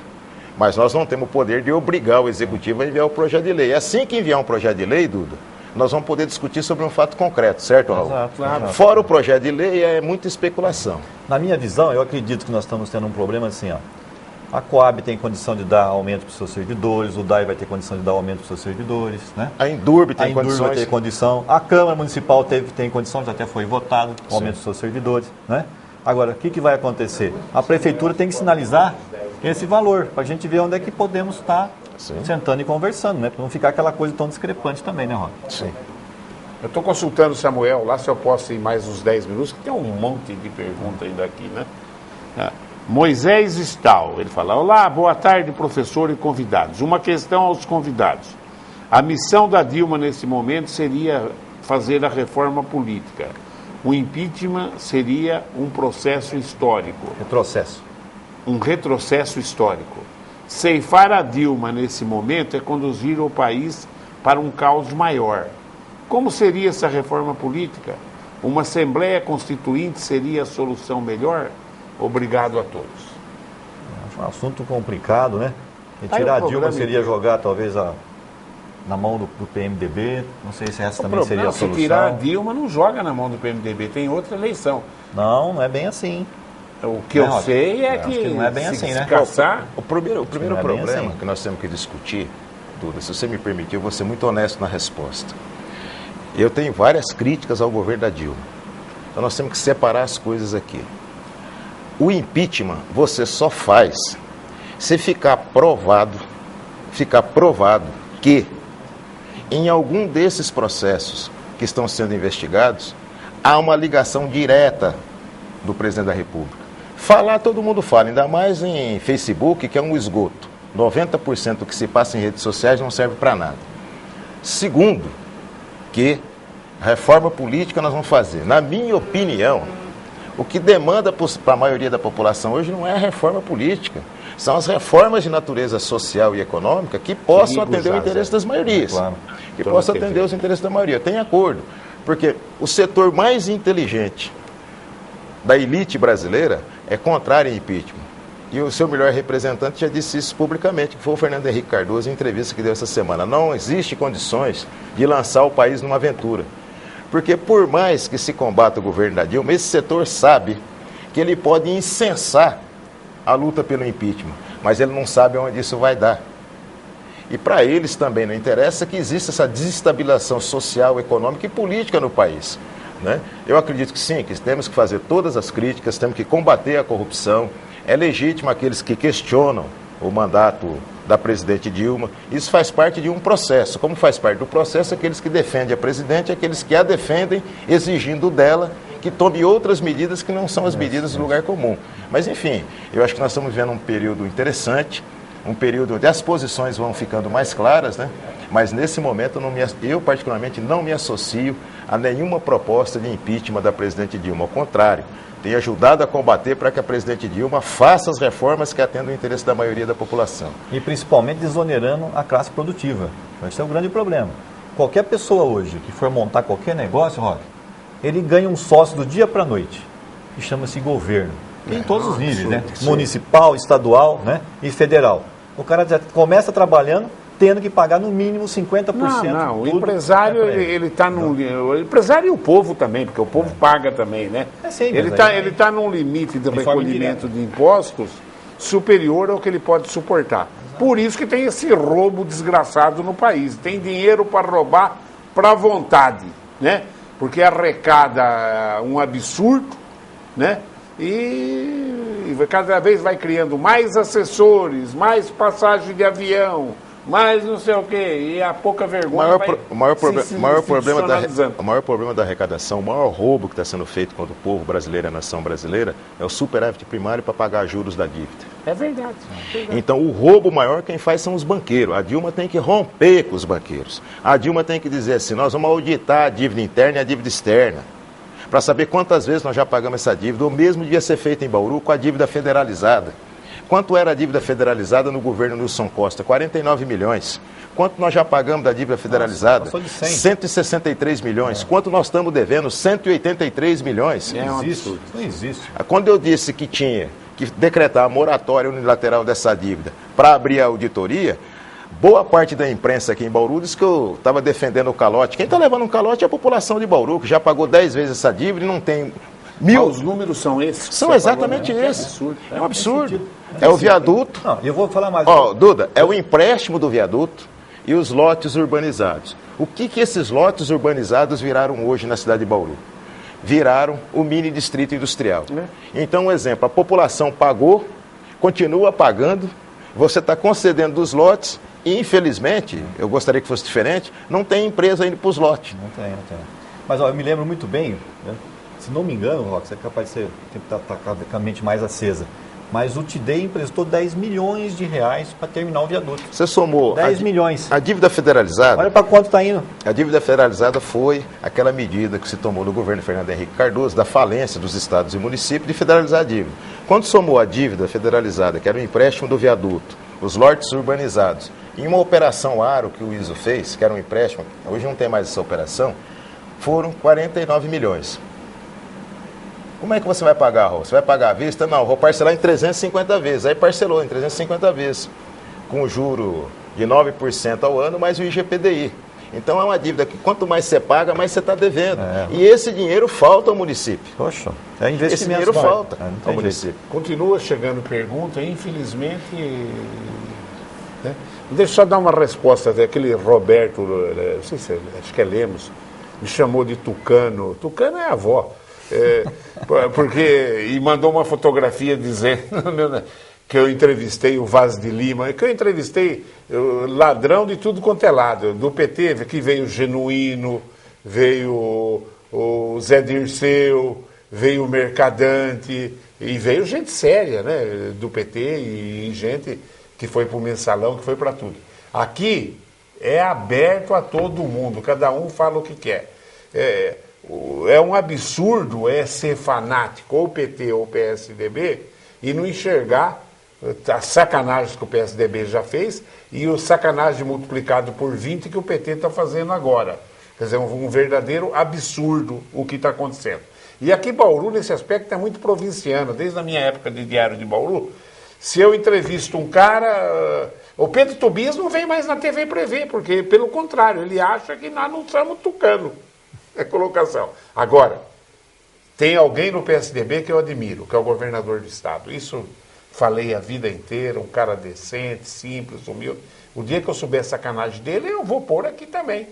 mas nós não temos o poder de obrigar o Executivo a enviar o projeto de lei. Assim que enviar um projeto de lei, Duda, nós vamos poder discutir sobre um fato concreto, certo, Raul? Exato, claro. Fora o projeto de lei, é muita especulação. Na minha visão, eu acredito que nós estamos tendo um problema assim, ó. A Coab tem condição de dar aumento para os seus servidores, o DAI vai ter condição de dar aumento para os seus servidores, né? A Endurb tem condições. Vai ter condição. A Câmara Municipal tem condição, já até foi votado, o aumento dos seus servidores, né? Agora, o que vai acontecer? A Prefeitura tem que sinalizar esse valor, para a gente ver onde é que podemos estar sentando e conversando, né? Para não ficar aquela coisa tão discrepante também, né, Rony? Sim. Eu estou consultando o Samuel lá, se eu posso ir mais uns 10 minutos, que tem um monte de perguntas ainda aqui, né? Moisés Stal, ele fala: olá, boa tarde, professor e convidados. Uma questão aos convidados. A missão da Dilma nesse momento seria fazer a reforma política. O impeachment seria um processo histórico. Retrocesso. Um retrocesso histórico. Ceifar a Dilma nesse momento é conduzir o país para um caos maior. Como seria essa reforma política? Uma Assembleia Constituinte seria a solução melhor? Obrigado a todos. Acho um assunto complicado, né? Retirar a Dilma seria jogar talvez na mão do PMDB, não sei se essa também seria a solução. Se tirar a Dilma, não joga na mão do PMDB, tem outra eleição. Não é bem assim. O que eu sei é que não é bem assim, né? O primeiro problema que nós temos que discutir, Duda, se você me permitir, eu vou ser muito honesto na resposta. Eu tenho várias críticas ao governo da Dilma. Então nós temos que separar as coisas aqui. o impeachment você só faz se ficar provado que em algum desses processos que estão sendo investigados, há uma ligação direta do presidente da República. Falar, todo mundo fala, ainda mais em Facebook, que é um esgoto. 90% do que se passa em redes sociais não serve para nada. Segundo, que reforma política nós vamos fazer. Na minha opinião, o que demanda para a maioria da população hoje não é a reforma política. São as reformas de natureza social e econômica que possam atender o interesse das maiorias. Claro. Que possam atender os interesses da maioria. Tem acordo. Porque o setor mais inteligente da elite brasileira é contrário ao impeachment. E o seu melhor representante já disse isso publicamente, que foi o Fernando Henrique Cardoso, em entrevista que deu essa semana. Não existe condições de lançar o país numa aventura. Porque por mais que se combata o governo da Dilma, esse setor sabe que ele pode incensar a luta pelo impeachment, mas ele não sabe onde isso vai dar. E para eles também não interessa que exista essa desestabilização social, econômica e política no país, né? Eu acredito que sim, que temos que fazer todas as críticas, temos que combater a corrupção. É legítimo aqueles que questionam o mandato da presidente Dilma. Isso faz parte de um processo. Como faz parte do processo, aqueles que defendem a presidente, aqueles que a defendem, exigindo dela que tome outras medidas que não são as medidas do lugar comum. Mas, enfim, eu acho que nós estamos vivendo um período interessante, um período onde as posições vão ficando mais claras, né? Mas, nesse momento, eu particularmente não me associo a nenhuma proposta de impeachment da presidente Dilma. Ao contrário, tem ajudado a combater para que a presidente Dilma faça as reformas que atendam o interesse da maioria da população. E principalmente desonerando a classe produtiva. Esse é o grande problema. Qualquer pessoa hoje que for montar qualquer negócio, Roque, ele ganha um sócio do dia para a noite, que chama-se governo. Tem em todos os níveis, né? Municipal, estadual, né? E federal. O cara já começa trabalhando tendo que pagar no mínimo 50%. Não, o empresário, ele está no... O empresário e o povo também, porque o povo paga também, né? Sim, ele tá num limite de recolhimento de impostos superior ao que ele pode suportar. Exato. Por isso que tem esse roubo desgraçado no país. Tem dinheiro para roubar para vontade, né? Porque arrecada um absurdo, né? E cada vez vai criando mais assessores, mais passagem de avião, mais não sei o quê, e a pouca vergonha o maior problema da arrecadação, o maior roubo que está sendo feito contra o povo brasileiro e a nação brasileira é o superávit primário para pagar juros da dívida. É verdade. Então, o roubo maior quem faz são os banqueiros. A Dilma tem que romper com os banqueiros. A Dilma tem que dizer assim, nós vamos auditar a dívida interna e a dívida externa, para saber quantas vezes nós já pagamos essa dívida. O mesmo devia ser feito em Bauru com a dívida federalizada. Quanto era a dívida federalizada no governo Nilson Costa? 49 milhões. Quanto nós já pagamos da dívida federalizada? Passou de 100. 163 milhões. Quanto nós estamos devendo? 183 milhões. Não existe. Isso não existe. Quando eu disse que tinha que decretar a moratória unilateral dessa dívida para abrir a auditoria, boa parte da imprensa aqui em Bauru disse que eu estava defendendo o calote. Quem está levando um calote é a população de Bauru, que já pagou 10 vezes essa dívida e não tem... Os números são esses? São exatamente esses. É um absurdo. É o viaduto. Não, eu vou falar mais. Duda, é o empréstimo do viaduto e os lotes urbanizados. O que esses lotes urbanizados viraram hoje na cidade de Bauru? Viraram o mini distrito industrial. Então, um exemplo, a população pagou, continua pagando, você está concedendo dos lotes e, infelizmente, eu gostaria que fosse diferente, não tem empresa indo para os lotes. Não tem. Mas eu me lembro muito bem, né? Se não me engano, Roque, você é capaz de ser, tem que estar com a mente mais acesa, mas o TIDEI emprestou 10 milhões de reais para terminar o viaduto. Você somou 10 milhões. A dívida federalizada. Olha para quanto está indo. A dívida federalizada foi aquela medida que se tomou no governo Fernando Henrique Cardoso, da falência dos estados e municípios, de federalizar a dívida. Quando somou a dívida federalizada, que era o empréstimo do viaduto, os lotes urbanizados, em uma operação Aro que o ISO fez, que era um empréstimo, hoje não tem mais essa operação, foram 49 milhões. Como é que você vai pagar, Rô? Você vai pagar à vista? Não, vou parcelar em 350 vezes. Aí parcelou em 350 vezes, com o juro de 9% ao ano, mais o IGPDI. Então é uma dívida que quanto mais você paga, mais você está devendo. E esse dinheiro falta ao município. Poxa, é investimento. Esse dinheiro falta ao município. Continua chegando pergunta, infelizmente... Né? Deixa eu só dar uma resposta. Aquele Roberto, não sei se acho que é Lemos, me chamou de Tucano. Tucano é a avó. E mandou uma fotografia dizendo que eu entrevistei o Vaz de Lima, que eu entrevistei ladrão de tudo quanto é lado. Do PT, que veio o Genuíno, veio o Zé Dirceu, veio o Mercadante, e veio gente séria, né, do PT, e gente que foi para o Mensalão, que foi para tudo. Aqui é aberto a todo mundo, cada um fala o que quer. É um absurdo ser fanático, ou PT ou PSDB, e não enxergar as sacanagens que o PSDB já fez e o sacanagem multiplicado por 20 que o PT está fazendo agora. Quer dizer, um verdadeiro absurdo o que está acontecendo. E aqui Bauru, nesse aspecto, é muito provinciano. Desde a minha época de Diário de Bauru, se eu entrevisto um cara... O Pedro Tobias não vem mais na TV Prevê, porque, pelo contrário, ele acha que nós não estamos tucano. É colocação. Agora, tem alguém no PSDB que eu admiro, que é o governador do estado. Isso falei a vida inteira, um cara decente, simples, humilde. O dia que eu souber a sacanagem dele, eu vou pôr aqui também.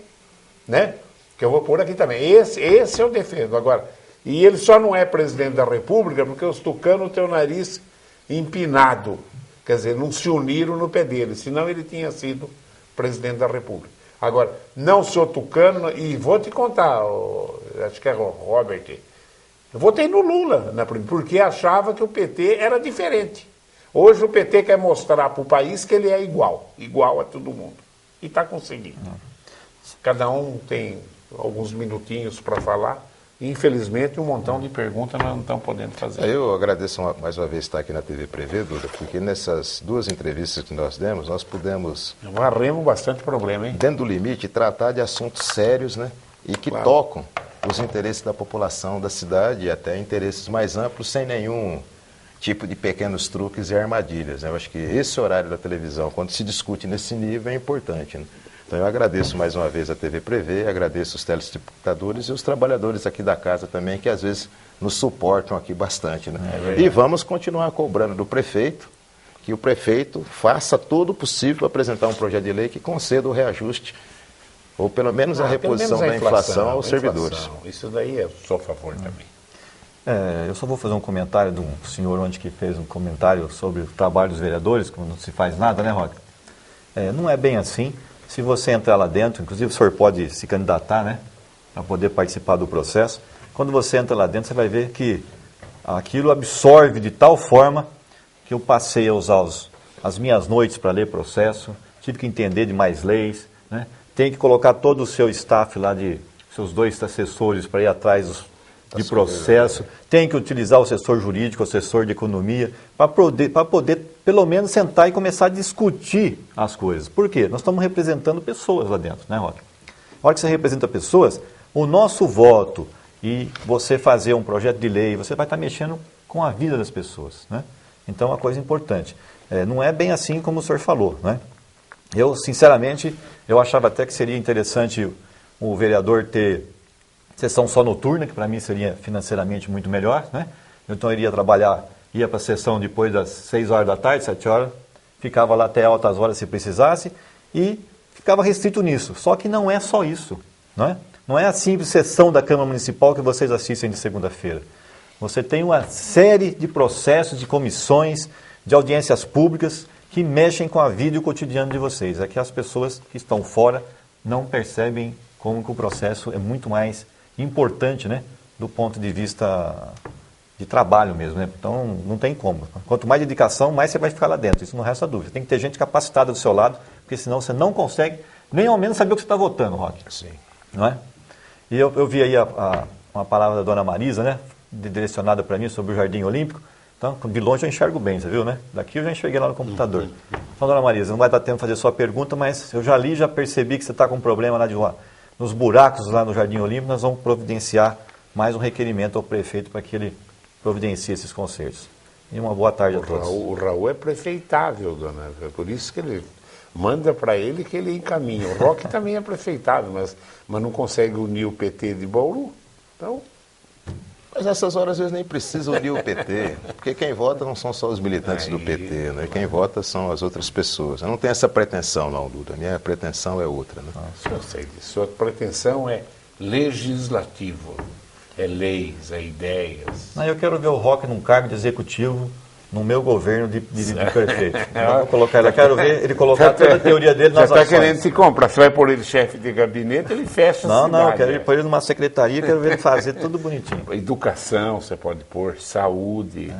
Né? Que eu vou pôr aqui também. Esse eu defendo. Agora, e ele só não é presidente da República porque os tucanos têm o nariz empinado. Quer dizer, não se uniram no pé dele, senão ele tinha sido presidente da República. Agora, não sou tucano, e vou te contar, acho que é o Robert, eu votei no Lula, porque achava que o PT era diferente. Hoje o PT quer mostrar para o país que ele é igual a todo mundo. E está conseguindo. Cada um tem alguns minutinhos para falar. Infelizmente, um montão de perguntas nós não estamos podendo fazer. Eu agradeço mais uma vez estar aqui na TV Prevê, Duda, porque nessas duas entrevistas que nós demos, nós pudemos... Varremos bastante problema, hein? Dentro do limite, tratar de assuntos sérios, né? E que tocam os interesses da população da cidade e até interesses mais amplos, sem nenhum tipo de pequenos truques e armadilhas, né? Eu acho que esse horário da televisão, quando se discute nesse nível, é importante, né? Então eu agradeço mais uma vez a TV Prevê, agradeço os telespectadores e os trabalhadores aqui da casa também, que às vezes nos suportam aqui bastante, né? E vamos continuar cobrando do prefeito, que o prefeito faça todo o possível para apresentar um projeto de lei que conceda o reajuste, ou pelo menos a reposição da inflação aos servidores. Isso daí eu sou a favor também. Eu só vou fazer um comentário de um senhor ontem que fez um comentário sobre o trabalho dos vereadores, quando não se faz nada, né, Roque? Não é bem assim. Se você entrar lá dentro, inclusive o senhor pode se candidatar, né, para poder participar do processo. Quando você entra lá dentro, você vai ver que aquilo absorve de tal forma que eu passei a usar as minhas noites para ler processo, tive que entender de mais leis, né? Tem que colocar todo o seu staff lá, de seus 2 assessores para ir atrás de processo, tem que utilizar o assessor jurídico, o assessor de economia, para poder pelo menos sentar e começar a discutir as coisas. Por quê? Nós estamos representando pessoas lá dentro, né, Roque? A hora que você representa pessoas, o nosso voto e você fazer um projeto de lei, você vai estar mexendo com a vida das pessoas, né? Então, é uma coisa importante. Não é bem assim como o senhor falou, né? Eu, sinceramente, eu achava até que seria interessante o vereador ter sessão só noturna, que para mim seria financeiramente muito melhor, né? Então, eu iria trabalhar, ia para a sessão depois das 6 horas da tarde, 7 horas, ficava lá até altas horas se precisasse e ficava restrito nisso. Só que não é só isso, não é? Não é a simples sessão da Câmara Municipal que vocês assistem de segunda-feira. Você tem uma série de processos, de comissões, de audiências públicas que mexem com a vida e o cotidiano de vocês. É que as pessoas que estão fora não percebem como que o processo é muito mais importante, né, do ponto de vista de trabalho mesmo, né? Então, não tem como. Quanto mais dedicação, mais você vai ficar lá dentro. Isso não resta dúvida. Tem que ter gente capacitada do seu lado, porque senão você não consegue nem ao menos saber o que você está votando, Roque. Sim. Não é? E eu vi aí uma palavra da dona Marisa, né, direcionada para mim sobre o Jardim Olímpico. Então, de longe eu enxergo bem, você viu, né? Daqui eu já enxerguei lá no computador. Então, dona Marisa, não vai dar tempo de fazer sua pergunta, mas eu já li, já percebi que você está com um problema lá nos buracos lá no Jardim Olímpico. Nós vamos providenciar mais um requerimento ao prefeito para que ele providencie esses concertos. E uma boa tarde a todos. O Raul é prefeitável, dona. É por isso que ele manda para ele que ele encaminha. O Roque também é prefeitável, mas não consegue unir o PT de Bauru. Então... Mas nessas horas, às vezes, nem precisa unir o PT, porque quem vota não são só os militantes do PT, né? Quem vota são as outras pessoas. Eu não tenho essa pretensão, não, Duda. A minha pretensão é outra, né? Eu sei disso. Sua pretensão é legislativo. é leis, é ideias. Não, eu quero ver o Roque num cargo de executivo no meu governo de prefeito. Eu vou colocar ele, eu quero ver ele colocar toda a teoria dele nas ações. Você está querendo se comprar, você vai pôr ele chefe de gabinete, ele fecha a cidade. Não, eu quero ele pôr ele numa secretaria, quero ver ele fazer tudo bonitinho. Educação, você pode pôr, saúde,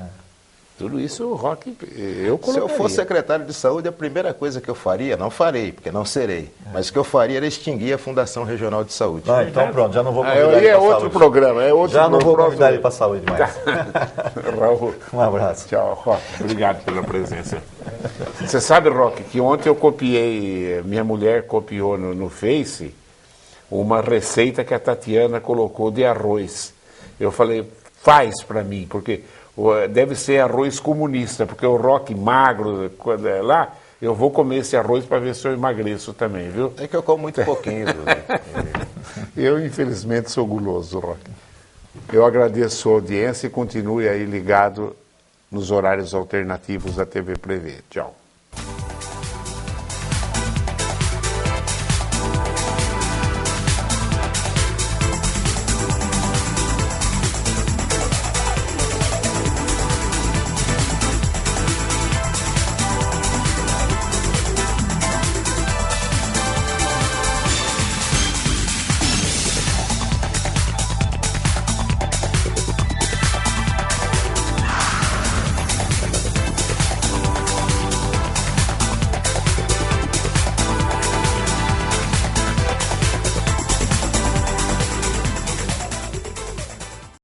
tudo isso o Roque, eu colocaria. Se eu fosse secretário de saúde, a primeira coisa que eu faria, não farei, porque não serei, mas o que eu faria era extinguir a Fundação Regional de Saúde. Ah, então pronto, já não vou convidar ele Aí é para outro saúde. programa, é outro Já não vou próximo- convidar ele para saúde mais. Raul, Um abraço. tchau, Roque, obrigado pela presença. Você sabe, Roque, que ontem eu copiei, minha mulher copiou no Face uma receita que a Tatiana colocou de arroz. Eu falei, faz para mim, porque deve ser arroz comunista, porque o Roque magro, quando é lá, eu vou comer esse arroz para ver se eu emagreço também, viu? É que eu como muito pouquinho. Eu, infelizmente, sou guloso, Roque. Eu agradeço a sua audiência e continue aí ligado nos horários alternativos da TV Prevê. Tchau.